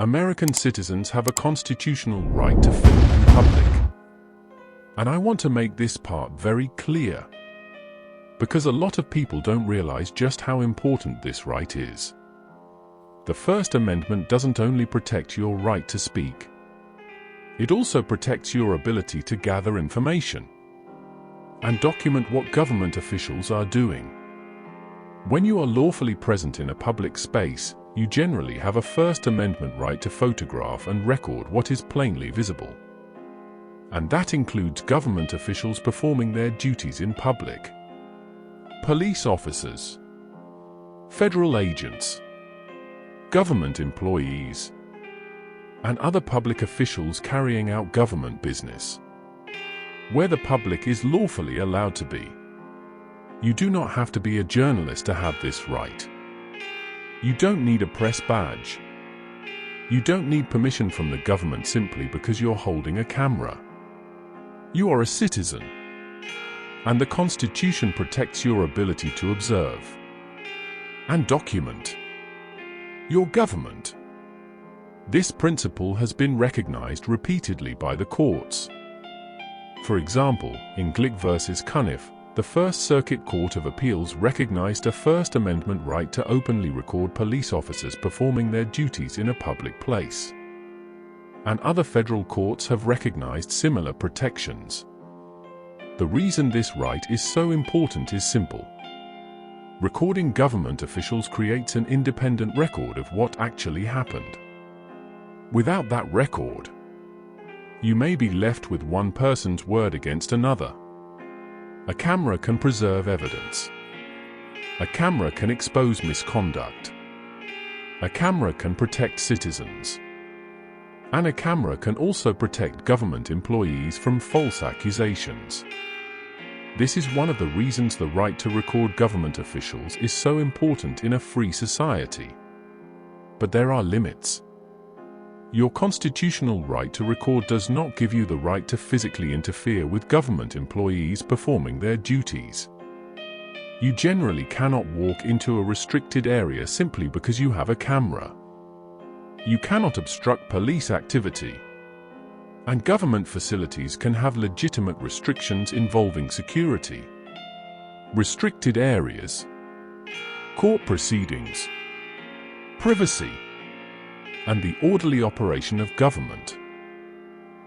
American citizens have a constitutional right to film in public. And I want to make this part very clear, because a lot of people don't realize just how important this right is. The First Amendment doesn't only protect your right to speak, it also protects your ability to gather information and document what government officials are doing. When you are lawfully present in a public space, you generally have a First Amendment right to photograph and record what is plainly visible. And that includes government officials performing their duties in public, police officers, federal agents, government employees, and other public officials carrying out government business, where the public is lawfully allowed to be. You do not have to be a journalist to have this right. You don't need a press badge. You don't need permission from the government simply because you're holding a camera. You are a citizen, and the Constitution protects your ability to observe and document your government. This principle has been recognized repeatedly by the courts. For example, in Glick v. Cunniff, the First Circuit Court of Appeals recognized a First Amendment right to openly record police officers performing their duties in a public place. And other federal courts have recognized similar protections. The reason this right is so important is simple. Recording government officials creates an independent record of what actually happened. Without that record, you may be left with one person's word against another. A camera can preserve evidence. A camera can expose misconduct. A camera can protect citizens. And a camera can also protect government employees from false accusations. This is one of the reasons the right to record government officials is so important in a free society. But there are limits. Your constitutional right to record does not give you the right to physically interfere with government employees performing their duties. You generally cannot walk into a restricted area simply because you have a camera. You cannot obstruct police activity. And government facilities can have legitimate restrictions involving security, restricted areas, court proceedings, privacy, and the orderly operation of government.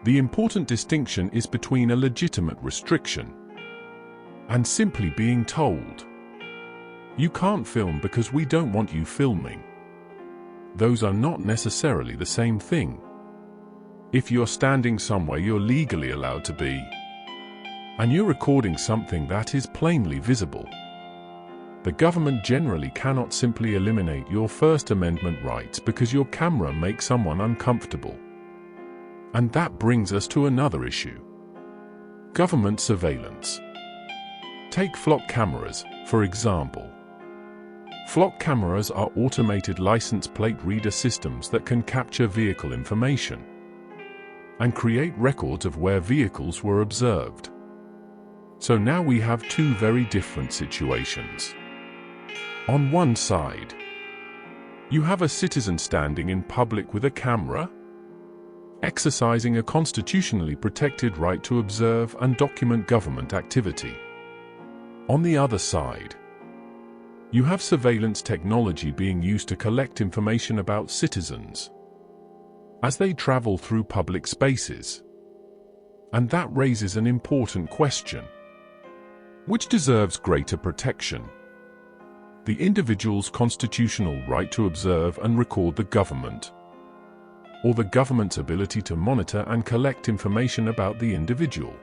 The important distinction is between a legitimate restriction and simply being told, "You can't film because we don't want you filming." Those are not necessarily the same thing. If you're standing somewhere you're legally allowed to be, and you're recording something that is plainly visible, the government generally cannot simply eliminate your First Amendment rights because your camera makes someone uncomfortable. And that brings us to another issue: government surveillance. Take flock cameras, for example. Flock cameras are automated license plate reader systems that can capture vehicle information and create records of where vehicles were observed. So now we have two very different situations. On one side, you have a citizen standing in public with a camera, exercising a constitutionally protected right to observe and document government activity. On the other side, you have surveillance technology being used to collect information about citizens as they travel through public spaces. And that raises an important question. Which deserves greater protection? The individual's constitutional right to observe and record the government, or the government's ability to monitor and collect information about the individual?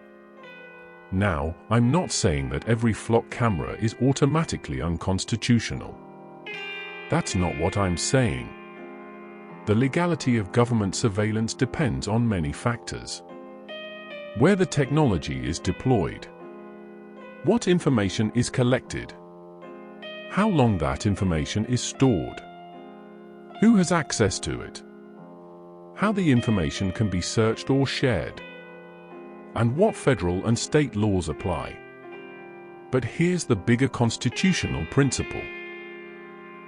Now, I'm not saying that every flock camera is automatically unconstitutional. That's not what I'm saying. The legality of government surveillance depends on many factors. Where the technology is deployed, what information is collected, how long that information is stored, who has access to it, how the information can be searched or shared, and what federal and state laws apply. But here's the bigger constitutional principle.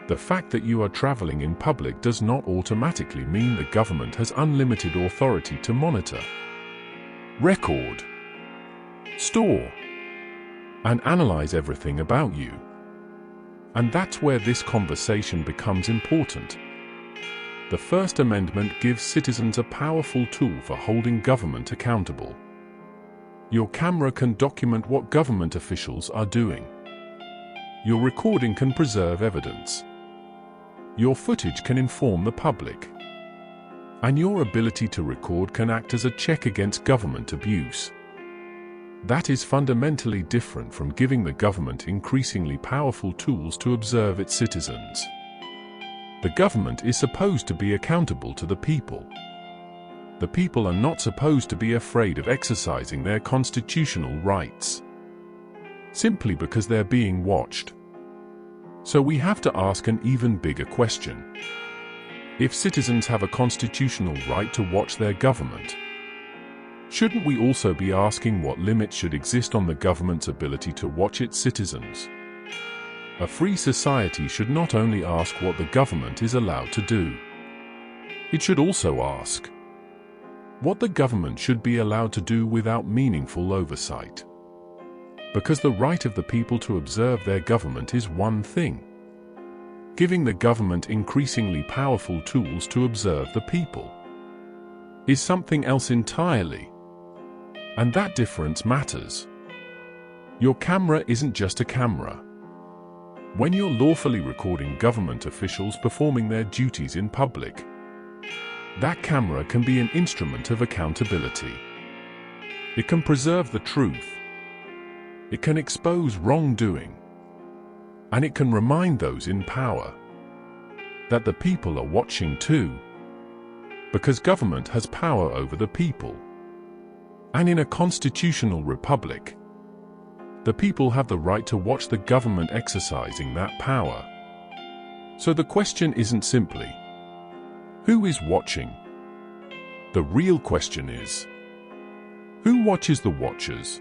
The fact that you are traveling in public does not automatically mean the government has unlimited authority to monitor, record, store, and analyze everything about you. And that's where this conversation becomes important. The First Amendment gives citizens a powerful tool for holding government accountable. Your camera can document what government officials are doing. Your recording can preserve evidence. Your footage can inform the public. And your ability to record can act as a check against government abuse. That is fundamentally different from giving the government increasingly powerful tools to observe its citizens. The government is supposed to be accountable to the people. The people are not supposed to be afraid of exercising their constitutional rights, simply because they're being watched. So we have to ask an even bigger question. If citizens have a constitutional right to watch their government, shouldn't we also be asking what limits should exist on the government's ability to watch its citizens? A free society should not only ask what the government is allowed to do. It should also ask what the government should be allowed to do without meaningful oversight. Because the right of the people to observe their government is one thing. Giving the government increasingly powerful tools to observe the people is something else entirely. And that difference matters. Your camera isn't just a camera. When you're lawfully recording government officials performing their duties in public, that camera can be an instrument of accountability. It can preserve the truth. It can expose wrongdoing. And it can remind those in power that the people are watching too, because government has power over the people. And in a constitutional republic, the people have the right to watch the government exercising that power. So the question isn't simply, who is watching? The real question is, who watches the watchers?